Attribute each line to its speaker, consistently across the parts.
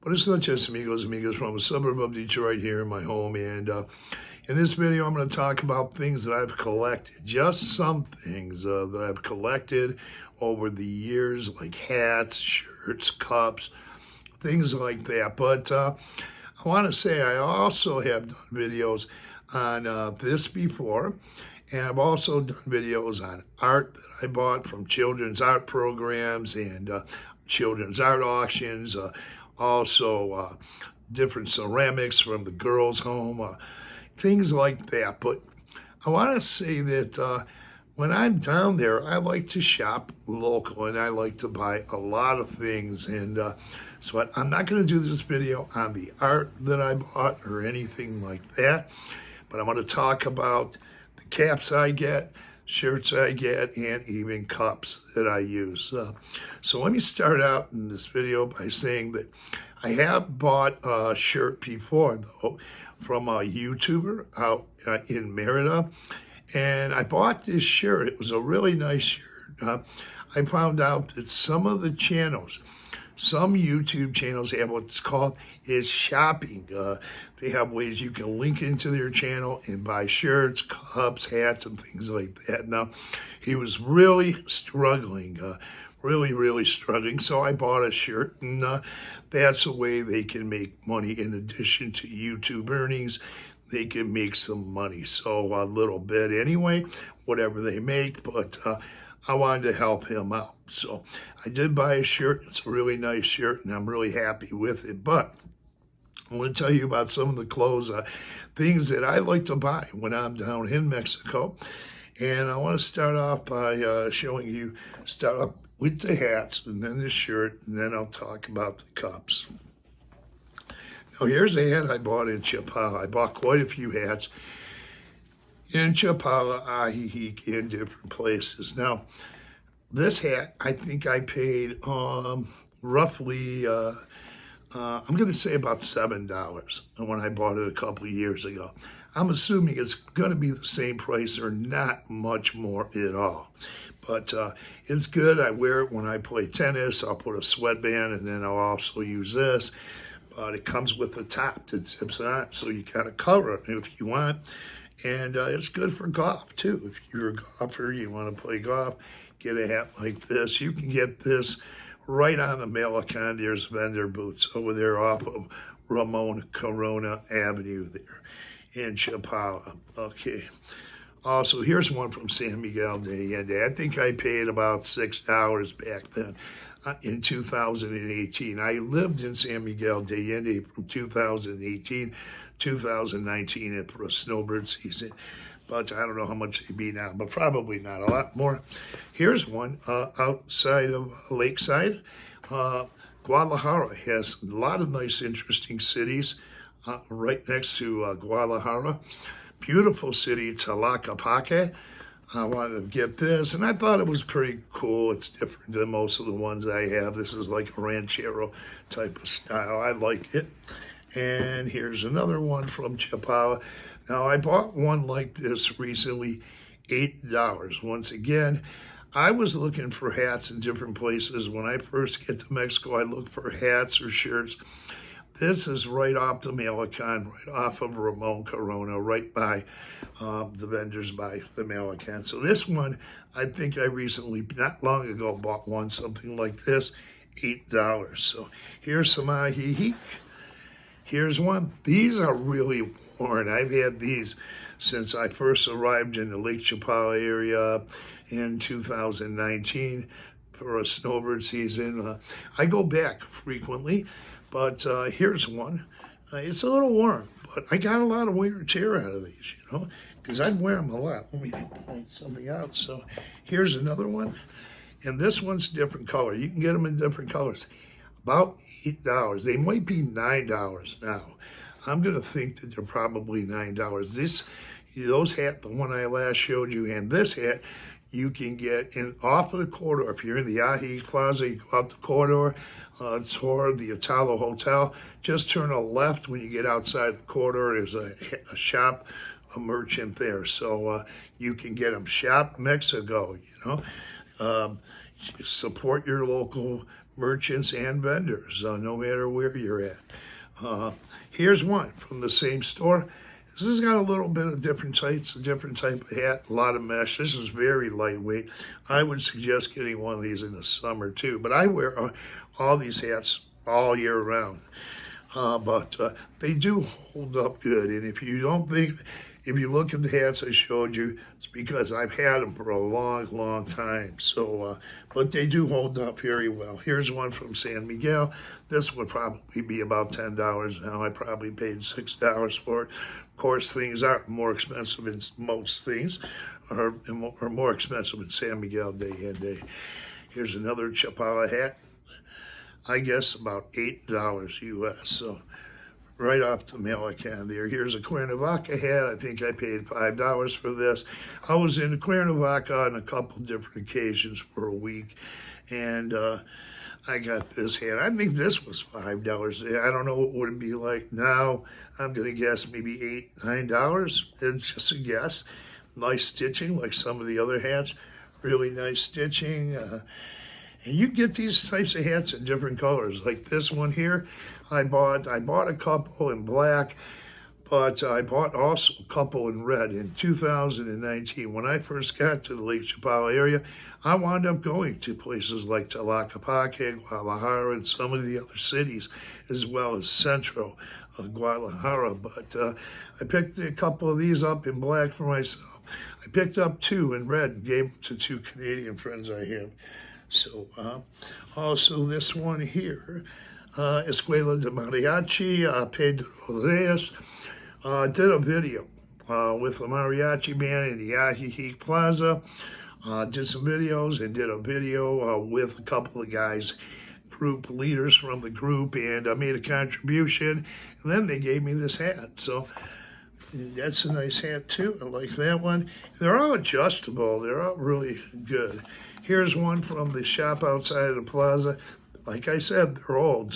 Speaker 1: Buenas noches, amigos, from a suburb of Detroit here in my home. And in this video, I'm going to talk about things that I've collected. Just some things that I've collected over the years, like hats, shirts, cups, things like that. But I want to say I also have done videos on this before. And I've also done videos on art that I bought from children's art programs and children's art auctions. Also different ceramics from the girls' home, things like that. But I want to say that when I'm down there, I like to shop local and I like to buy a lot of things. And so I'm not going to do this video on the art that I bought or anything like that, but I'm going to talk about the caps I get, shirts I get, and even cups that I use. So let me start out in this video by saying that I have bought a shirt before, though, from a YouTuber out in Merida. And I bought this shirt. It was a really nice shirt. I found out that some of the channels, some YouTube channels have what's called is shopping. They have ways you can link into their channel and buy shirts, cups, hats, and things like that. Now, he was really struggling, really struggling. So I bought a shirt, and that's a way they can make money in addition to YouTube earnings. They can make some money, so a little bit anyway, whatever they make, but I wanted to help him out. So I did buy a shirt. It's a really nice shirt, and I'm really happy with it. But I want to tell you about some of the clothes, things that I like to buy when I'm down in Mexico. And I want to start off by start up with the hats, and then the shirt, and then I'll talk about the cups. Now, here's a hat I bought in Chapala. I bought quite a few hats in Chapala, Ajijic, in different places. Now, this hat, I think I paid roughly, I'm going to say about $7 when I bought it a couple of years ago. I'm assuming it's going to be the same price or not much more at all. But it's good. I wear it when I play tennis. I'll put a sweatband, and then I'll also use this. But it comes with a top that zips on, so you kind of cover it if you want. And it's good for golf, too. If you're a golfer, you want to play golf, get a hat like this. You can get this right on the Malecon. There's vendor booths over there off of Ramon Corona Avenue there in Chapala. Okay. Also, here's one from San Miguel de Allende. I think I paid about $6 back then in 2018. I lived in San Miguel de Allende from 2018 2019 for a snowbird season, but I don't know how much they'd be now, but probably not a lot more. Here's one outside of Lakeside. Guadalajara has a lot of nice, interesting cities right next to Guadalajara. Beautiful city, Tlaquepaque. I wanted to get this, and I thought it was pretty cool. It's different than most of the ones I have. This is like a ranchero type of style. I like it. And here's another one from Chapala. Now, I bought one like this recently, $8. Once again, I was looking for hats in different places. When I first get to Mexico, I look for hats or shirts. This is right off the Malecon, right off of Ramon Corona, right by the vendors by the Malecon. So this one, I think I recently, not long ago, bought one, something like this, $8. So here's some Ajijic. Here's one. These are really worn. I've had these since I first arrived in the Lake Chapala area in 2019 for a snowbird season. I go back frequently, but here's one. It's a little worn, but I got a lot of wear and tear out of these, because I'd wear them a lot. Let me point something out. So here's another one, and this one's different color. You can get them in different colors. About $8. They might be $9 now. I'm going to think that they're probably $9. Those hats, the one I last showed you, and this hat, you can get in off of the corridor. If you're in the Ajijic Plaza, you go out the corridor toward the Italo Hotel. Just turn a left when you get outside the corridor. There's a shop, a merchant there. So you can get them. Shop Mexico, support your local merchants and vendors, no matter where you're at. Here's one from the same store. This has got a little bit of different types, a different type of hat, a lot of mesh. This is very lightweight. I would suggest getting one of these in the summer too, but I wear all these hats all year round. But they do hold up good. And if you look at the hats I showed you, it's because I've had them for a long, long time. So, but they do hold up very well. Here's one from San Miguel. This would probably be about $10 now. I probably paid $6 for it. Of course, things are more expensive in most things, are more expensive in San Miguel day and day. Here's another Chapala hat. I guess about $8 US. So right off the Millican there. Here's a Cuernavaca hat. I think I paid $5 for this. I was in Cuernavaca on a couple different occasions for a week, and I got this hat. I think this was $5. I don't know what would it be like now. I'm going to guess maybe $8, $9. It's just a guess. Nice stitching like some of the other hats. Really nice stitching. And you get these types of hats in different colors. Like this one here, I bought a couple in black, but I bought also a couple in red in 2019. When I first got to the Lake Chapala area, I wound up going to places like Tlaquepaque, Guadalajara, and some of the other cities, as well as Centro Guadalajara. But I picked a couple of these up in black for myself. I picked up two in red and gave them to two Canadian friends I have. So also this one here, Escuela de Mariachi, Pedro Reyes, did a video with the mariachi band in the Ajijic Plaza, did some videos and did a video with a couple of guys, group leaders from the group, and I made a contribution, and then they gave me this hat. So that's a nice hat too. I like that one. They're all adjustable. They're all really good. Here's one from the shop outside of the plaza. Like I said, they're old,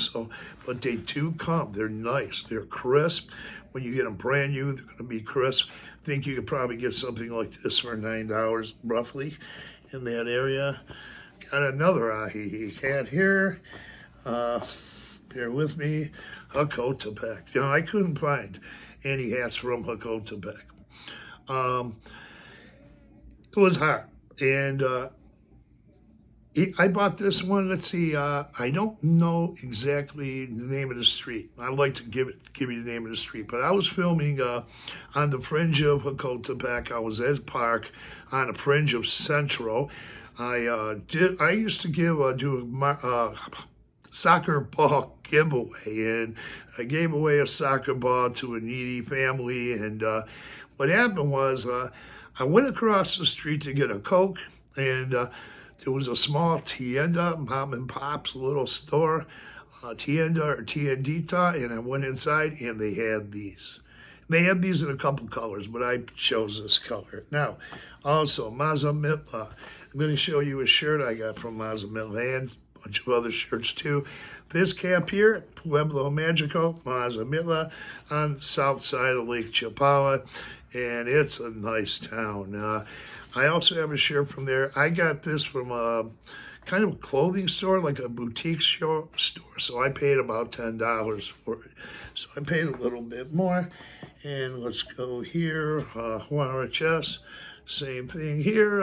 Speaker 1: but they do come. They're nice. They're crisp. When you get them brand new, they're going to be crisp. I think you could probably get something like this for $9 roughly in that area. Got another Ajijic hat here. Bear with me. Jocotepec. I couldn't find any hats from Jocotepec. It was hard. And I bought this one. Let's see. I don't know exactly the name of the street. I'd like to give you the name of the street, but I was filming on the fringe of Jocotepec. I was at Park on the fringe of Centro. I used to do a soccer ball giveaway, and I gave away a soccer ball to a needy family. And what happened was I went across the street to get a Coke, and there was a small tienda, mom and pop's little store, tienda or tiendita, and I went inside and they had these. They had these in a couple colors, but I chose this color. Now, also, Mazamitla. I'm going to show you a shirt I got from Mazamitla and a bunch of other shirts too. This cap here, Pueblo Magico, Mazamitla, on the south side of Lake Chapala, and it's a nice town. I also have a shirt from there. I got this from a kind of a clothing store, like a boutique store, so I paid about $10 for it. So I paid a little bit more. And let's go here, Huaraches, same thing here.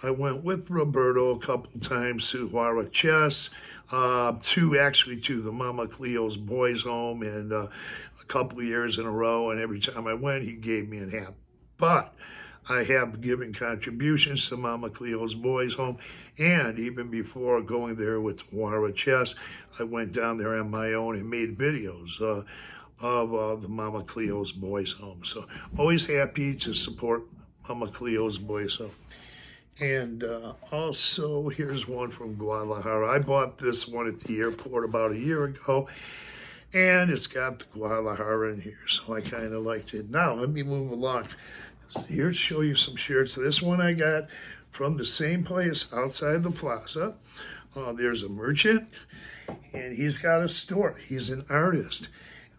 Speaker 1: I went with Roberto a couple times to Huaraches, to the Mama Cleo's boys' home, and a couple of years in a row, and every time I went, he gave me a hat. But I have given contributions to Mama Cleo's boys' home, and even before going there with Huaraches, I went down there on my own and made videos of the Mama Cleo's boys' home. So always happy to support Mama Cleo's boys' home. And also, here's one from Guadalajara. I bought this one at the airport about a year ago, and it's got the Guadalajara in here, so I kind of liked it. Now, let me move along. So here to show you some shirts. This one I got from the same place outside the plaza. There's a merchant, and he's got a store. He's an artist.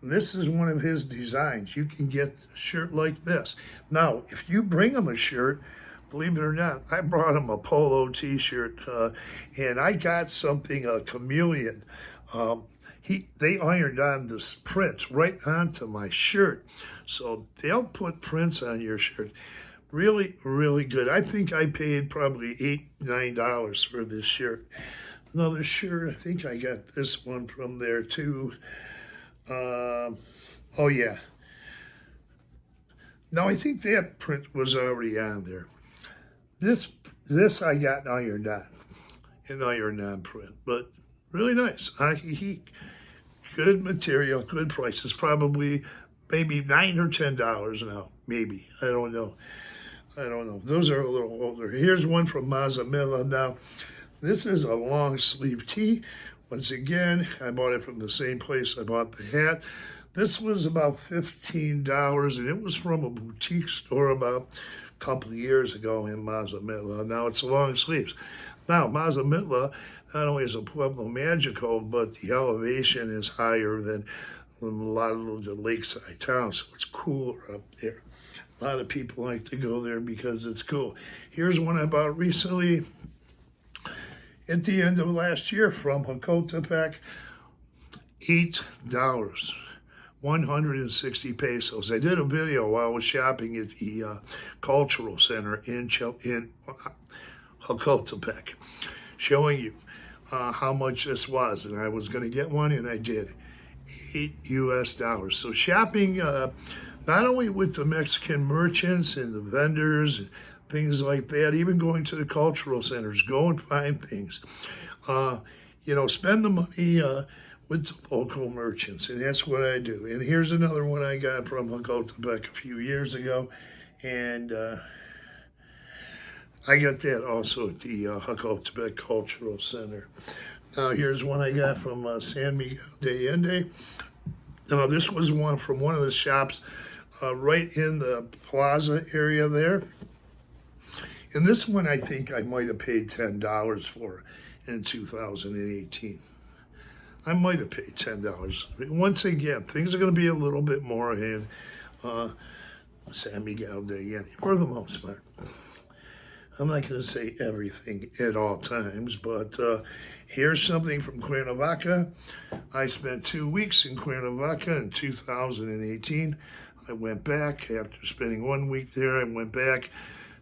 Speaker 1: And this is one of his designs. You can get a shirt like this. Now, if you bring him a shirt, believe it or not, I brought him a polo t-shirt, and I got something, a chameleon. They ironed on this print right onto my shirt. So they'll put prints on your shirt. Really, really good. I think I paid probably $8, $9 for this shirt. Another shirt, I think I got this one from there too. Oh yeah. No, I think that print was already on there. This I got ironed on, an iron-on print, but really nice. Good material, good prices. Probably maybe $9 or $10 now, maybe. I don't know. Those are a little older. Here's one from Mazamilla. Now, this is a long sleeve tee. Once again, I bought it from the same place I bought the hat. This was about $15, and it was from a boutique store about a couple of years ago in Mazamilla. Now it's long sleeves. Now, Mazamilla not only is a Pueblo Magico, but the elevation is higher than a lot of the lakeside towns, so it's cooler up there. A lot of people like to go there because it's cool. Here's one I bought recently at the end of last year from Jocotepec, $8, 160 pesos. I did a video while I was shopping at the Cultural Center in Jocotepec, showing you how much this was, and I was going to get one, and I did. $8. So shopping, not only with the Mexican merchants and the vendors and things like that, even going to the cultural centers, go and find things. Spend the money with the local merchants, and that's what I do. And here's another one I got from Jocotepec a few years ago, and I got that also at the Jocotepec Cultural Center. Now here's one I got from San Miguel de Allende. Now this was one from one of the shops right in the plaza area there. And this one I think I might have paid $10 for in 2018. I might have paid $10. Once again, things are going to be a little bit more in San Miguel de Allende for the most part. I'm not going to say everything at all times, but here's something from Cuernavaca. I spent 2 weeks in Cuernavaca in 2018. I went back after spending 1 week there. I went back,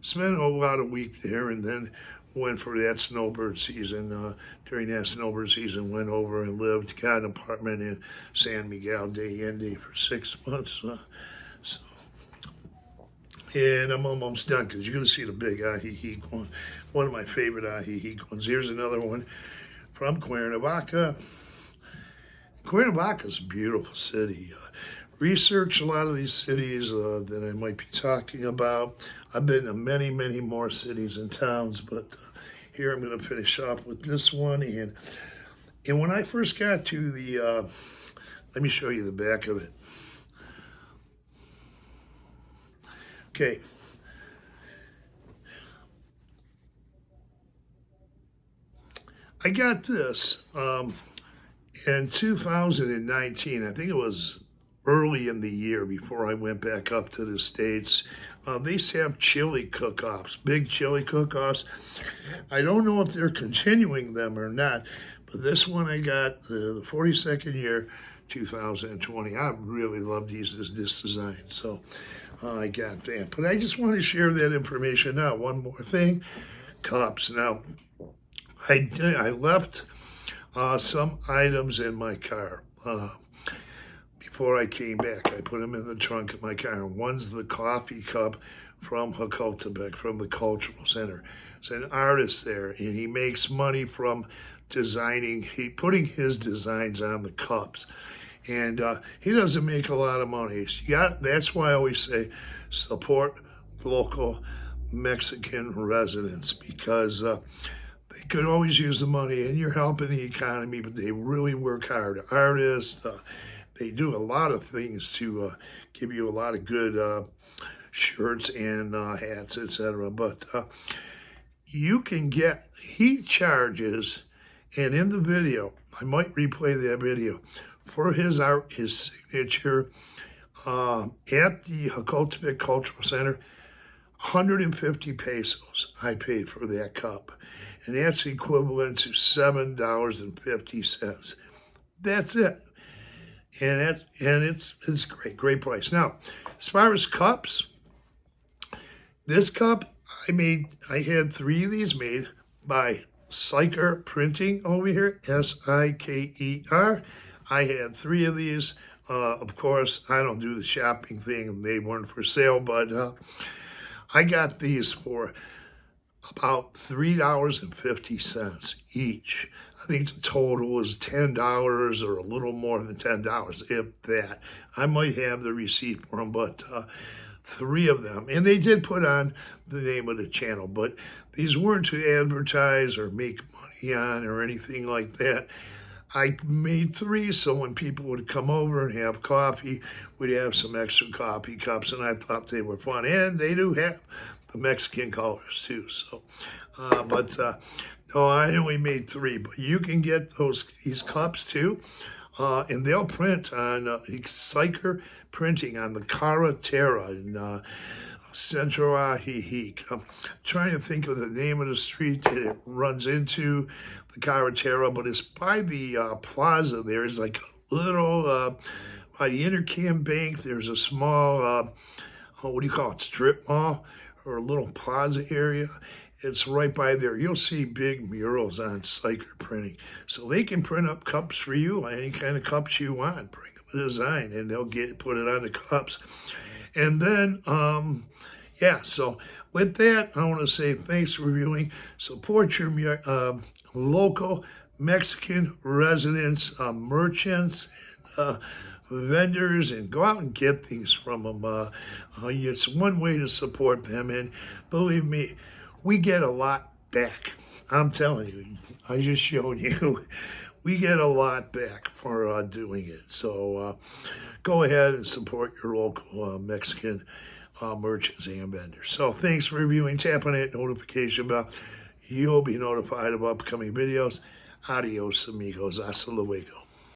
Speaker 1: spent about a week there, and then went for that snowbird season. During that snowbird season, went over and lived, got an apartment in San Miguel de Allende for 6 months. And I'm almost done because you're going to see the big ajijic one. One of my favorite ajijic ones. Here's another one from Cuernavaca. Cuernavaca is a beautiful city. Research a lot of these cities that I might be talking about. I've been to many, many more cities and towns, but here I'm going to finish up with this one. And when I first got to the, let me show you the back of it. Okay. I got this in 2019. I think it was early in the year before I went back up to the States. They used to have chili cook-offs, big chili cook-offs. I don't know if they're continuing them or not, but this one I got the 42nd year, 2020. I really love this design, so I got that. But I just want to share that information now. One more thing, cups. Now, I left some items in my car before I came back. I put them in the trunk of my car. One's the coffee cup from Jocotepec, from the Cultural Center. It's an artist there, and he makes money from putting his designs on the cups. And he doesn't make a lot of money. That's why I always say support local Mexican residents, because they could always use the money, and you're helping the economy, but they really work hard. Artists, they do a lot of things to give you a lot of good shirts and hats, etc. But he charges, and in the video, I might replay that video, for his art, his signature, at the Jocotepec Cultural Center, 150 pesos I paid for that cup. And that's equivalent to $7.50. That's it. And it's great price. Now, as far as cups, this cup I had 3 of these made by Siker Printing over here, Siker. I had 3 of these. Of course, I don't do the shopping thing. They weren't for sale, but I got these for about $3.50 each. I think the total was $10 or a little more than $10, if that. I might have the receipt for them, but 3 of them. And they did put on the name of the channel, but these weren't to advertise or make money on or anything like that. I made 3, so when people would come over and have coffee, we'd have some extra coffee cups, and I thought they were fun. And they do have the Mexican colors too. So, no, I only made 3, but you can get these cups too, and they'll print on Siker Printing on the Carretera in Centro Ajijic. I'm trying to think of the name of the street that it runs into, the Carretera, but it's by the plaza. There's like a little, by the Intercam Bank, there's a small, what do you call it, strip mall, or a little plaza area. It's right by there. You'll see big murals on Siker Printing. So they can print up cups for you, any kind of cups you want. Bring them a design, and they'll put it on the cups. And then, so with that, I want to say thanks for viewing. Support your local Mexican residents, merchants, vendors, and go out and get things from them. It's one way to support them, and believe me, we get a lot back. I'm telling you, I just showed you, we get a lot back for doing it. So go ahead and support your local Mexican merchants and vendors. So thanks for reviewing. Tap on that notification bell. You'll be notified of upcoming videos. Adios, amigos. Hasta luego.